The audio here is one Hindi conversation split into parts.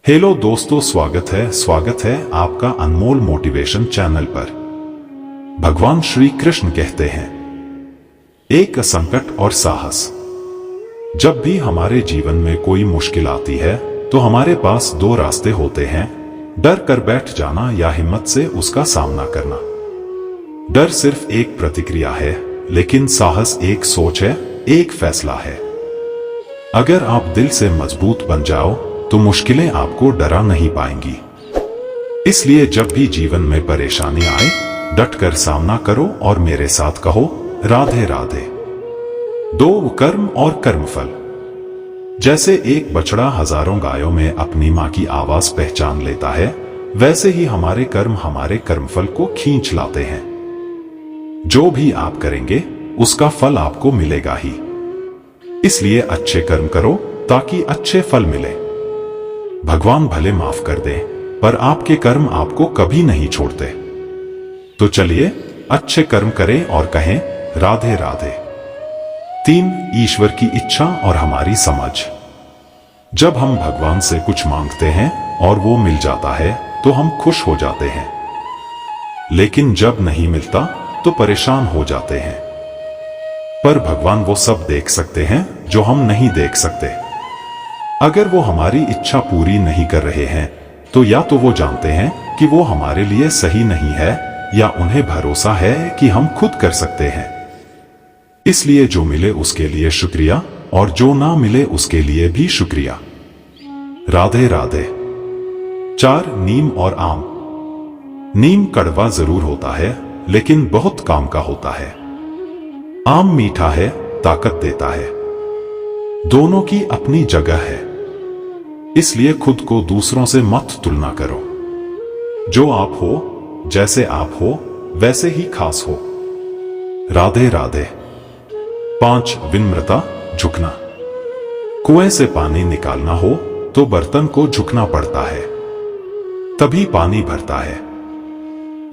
हेलो दोस्तों, स्वागत है आपका अनमोल मोटिवेशन चैनल पर। भगवान श्री कृष्ण कहते हैं, एक संकट और साहस। जब भी हमारे जीवन में कोई मुश्किल आती है तो हमारे पास दो रास्ते होते हैं, डर कर बैठ जाना या हिम्मत से उसका सामना करना। डर सिर्फ एक प्रतिक्रिया है, लेकिन साहस एक सोच है, एक फैसला है। अगर आप दिल से मजबूत बन जाओ तो मुश्किलें आपको डरा नहीं पाएंगी। इसलिए जब भी जीवन में परेशानी आए, डटकर सामना करो और मेरे साथ कहो, राधे राधे। दो कर्म और कर्मफल। जैसे एक बछड़ा हजारों गायों में अपनी मां की आवाज पहचान लेता है, वैसे ही हमारे कर्म हमारे कर्मफल को खींच लाते हैं। जो भी आप करेंगे उसका फल आपको मिलेगा ही। इसलिए अच्छे कर्म करो ताकि अच्छे फल मिले। भगवान भले माफ कर दें, पर आपके कर्म आपको कभी नहीं छोड़ते। तो चलिए अच्छे कर्म करें और कहें, राधे राधे। 3. ईश्वर की इच्छा और हमारी समझ। जब हम भगवान से कुछ मांगते हैं और वो मिल जाता है तो हम खुश हो जाते हैं, लेकिन जब नहीं मिलता तो परेशान हो जाते हैं। पर भगवान वो सब देख सकते हैं जो हम नहीं देख सकते। अगर वो हमारी इच्छा पूरी नहीं कर रहे हैं तो या तो वो जानते हैं कि वो हमारे लिए सही नहीं है, या उन्हें भरोसा है कि हम खुद कर सकते हैं। इसलिए जो मिले उसके लिए शुक्रिया, और जो ना मिले उसके लिए भी शुक्रिया। राधे राधे। 4. नीम और आम। नीम कड़वा जरूर होता है, लेकिन बहुत काम का होता है। आम मीठा है, ताकत देता है। दोनों की अपनी जगह है। इसलिए खुद को दूसरों से मत तुलना करो। जो आप हो, जैसे आप हो, वैसे ही खास हो। राधे राधे। 5. विनम्रता, झुकना। कुएं से पानी निकालना हो तो बर्तन को झुकना पड़ता है, तभी पानी भरता है।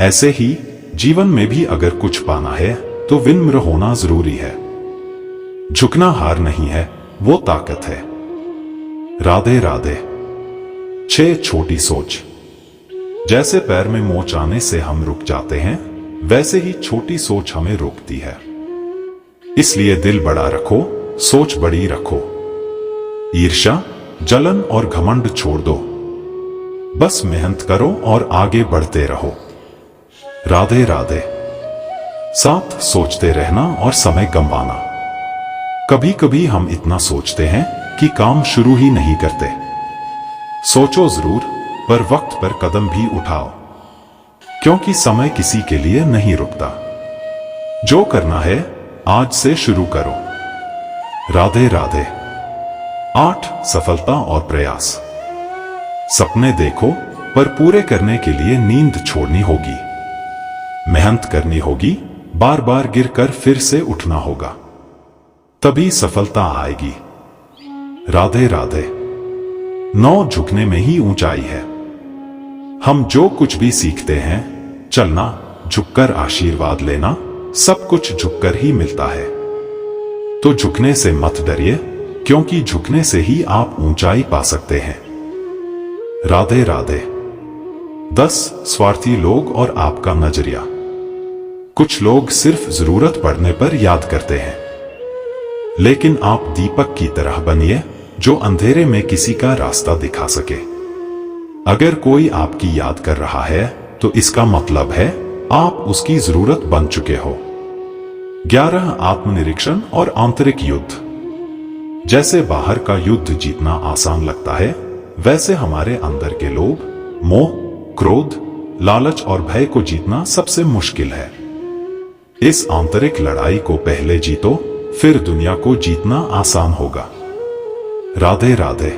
ऐसे ही जीवन में भी अगर कुछ पाना है तो विनम्र होना जरूरी है। झुकना हार नहीं है, वो ताकत है। राधे राधे। 6. छोटी सोच। जैसे पैर में मोच आने से हम रुक जाते हैं, वैसे ही छोटी सोच हमें रोकती है। इसलिए दिल बड़ा रखो, सोच बड़ी रखो। ईर्ष्या, जलन और घमंड छोड़ दो। बस मेहनत करो और आगे बढ़ते रहो। राधे राधे। 7. सोचते रहना और समय गंवाना। कभी कभी हम इतना सोचते हैं कि काम शुरू ही नहीं करते। सोचो जरूर, पर वक्त पर कदम भी उठाओ, क्योंकि समय किसी के लिए नहीं रुकता। जो करना है आज से शुरू करो। राधे राधे। 8. सफलता और प्रयास। सपने देखो, पर पूरे करने के लिए नींद छोड़नी होगी, मेहनत करनी होगी, बार बार गिरकर फिर से उठना होगा, तभी सफलता आएगी। राधे राधे। 9. झुकने में ही ऊंचाई है। हम जो कुछ भी सीखते हैं, चलना, झुककर आशीर्वाद लेना, सब कुछ झुककर ही मिलता है। तो झुकने से मत डरिए, क्योंकि झुकने से ही आप ऊंचाई पा सकते हैं। राधे राधे। 10. स्वार्थी लोग और आपका नजरिया। कुछ लोग सिर्फ जरूरत पड़ने पर याद करते हैं, लेकिन आप दीपक की तरह बनिए, जो अंधेरे में किसी का रास्ता दिखा सके। अगर कोई आपकी याद कर रहा है तो इसका मतलब है आप उसकी जरूरत बन चुके हो। 11. आत्मनिरीक्षण और आंतरिक युद्ध। जैसे बाहर का युद्ध जीतना आसान लगता है, वैसे हमारे अंदर के लोभ, मोह, क्रोध, लालच और भय को जीतना सबसे मुश्किल है। इस आंतरिक लड़ाई को पहले जीतो, फिर दुनिया को जीतना आसान होगा। राधे राधे।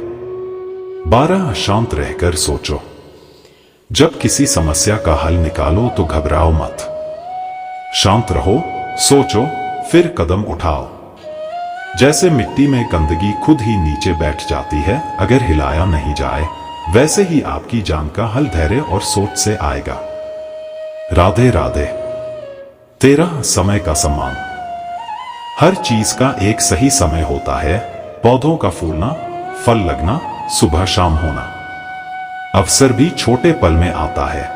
12. शांत रहकर सोचो। जब किसी समस्या का हल निकालो तो घबराओ मत। शांत रहो, सोचो, फिर कदम उठाओ। जैसे मिट्टी में गंदगी खुद ही नीचे बैठ जाती है अगर हिलाया नहीं जाए, वैसे ही आपकी जान का हल धैर्य और सोच से आएगा। राधे राधे। 13. समय का सम्मान। हर चीज का एक सही समय होता है। पौधों का फूलना, फल लगना, सुबह शाम होना। अवसर भी छोटे पल में आता है,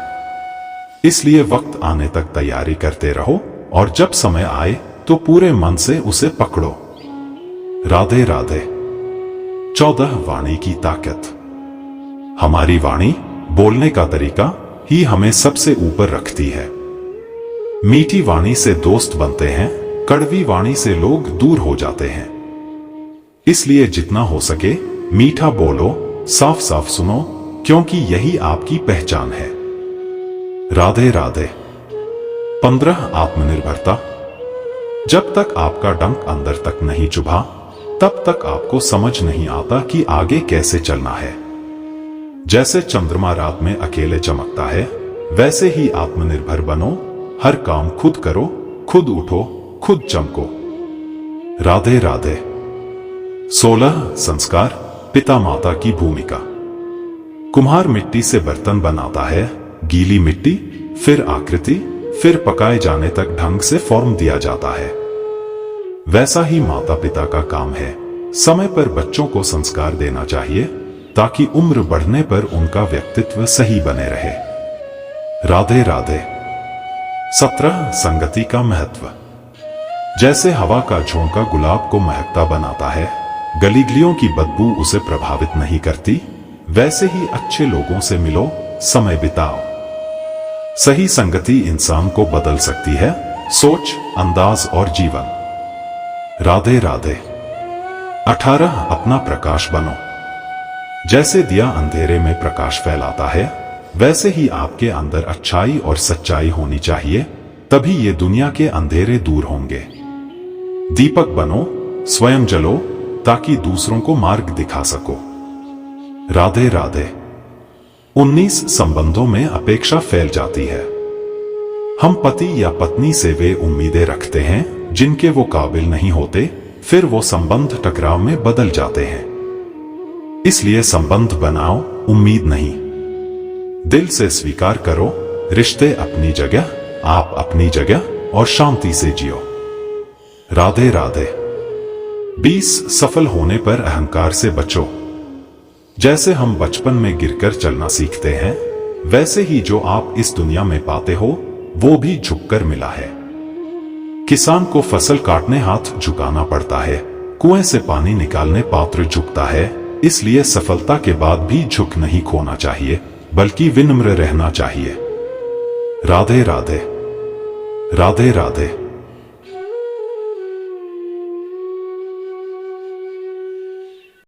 इसलिए वक्त आने तक तैयारी करते रहो और जब समय आए तो पूरे मन से उसे पकड़ो। राधे राधे। 14 वाणी की ताकत। हमारी वाणी, बोलने का तरीका ही हमें सबसे ऊपर रखती है। मीठी वाणी से दोस्त बनते हैं, कड़वी वाणी से लोग दूर हो जाते हैं। इसलिए जितना हो सके मीठा बोलो, साफ साफ सुनो, क्योंकि यही आपकी पहचान है। राधे राधे। 15 आत्मनिर्भरता। जब तक आपका डंक अंदर तक नहीं चुभा, तब तक आपको समझ नहीं आता कि आगे कैसे चलना है। जैसे चंद्रमा रात में अकेले चमकता है, वैसे ही आत्मनिर्भर बनो। हर काम खुद करो, खुद उठो, खुद चमको। राधे राधे। 16 संस्कार, पिता माता की भूमिका। कुम्हार मिट्टी से बर्तन बनाता है, गीली मिट्टी, फिर आकृति, फिर पकाए जाने तक ढंग से फॉर्म दिया जाता है। वैसा ही माता पिता का काम है, समय पर बच्चों को संस्कार देना चाहिए, ताकि उम्र बढ़ने पर उनका व्यक्तित्व सही बने रहे। राधे राधे। 17 संगति का महत्व। जैसे हवा का झोंका गुलाब को महकता बनाता है, गलीगलियों की बदबू उसे प्रभावित नहीं करती, वैसे ही अच्छे लोगों से मिलो, समय बिताओ। सही संगति इंसान को बदल सकती है, सोच, अंदाज और जीवन। राधे राधे। 18 अपना प्रकाश बनो। जैसे दिया अंधेरे में प्रकाश फैलाता है, वैसे ही आपके अंदर अच्छाई और सच्चाई होनी चाहिए, तभी ये दुनिया के अंधेरे दूर होंगे। दीपक बनो, स्वयं जलो, ताकि दूसरों को मार्ग दिखा सको। राधे राधे। 19 संबंधों में अपेक्षा फैल जाती है। हम पति या पत्नी से वे उम्मीदें रखते हैं जिनके वो काबिल नहीं होते, फिर वो संबंध टकराव में बदल जाते हैं। इसलिए संबंध बनाओ, उम्मीद नहीं। दिल से स्वीकार करो, रिश्ते अपनी जगह, आप अपनी जगह, और शांति से जियो। राधे राधे। 20 सफल होने पर अहंकार से बचो। जैसे हम बचपन में गिरकर चलना सीखते हैं, वैसे ही जो आप इस दुनिया में पाते हो वो भी झुककर मिला है। किसान को फसल काटने हाथ झुकाना पड़ता है, कुएं से पानी निकालने पात्र झुकता है। इसलिए सफलता के बाद भी झुक नहीं खोना चाहिए, बल्कि विनम्र रहना चाहिए। राधे राधे। राधे राधे।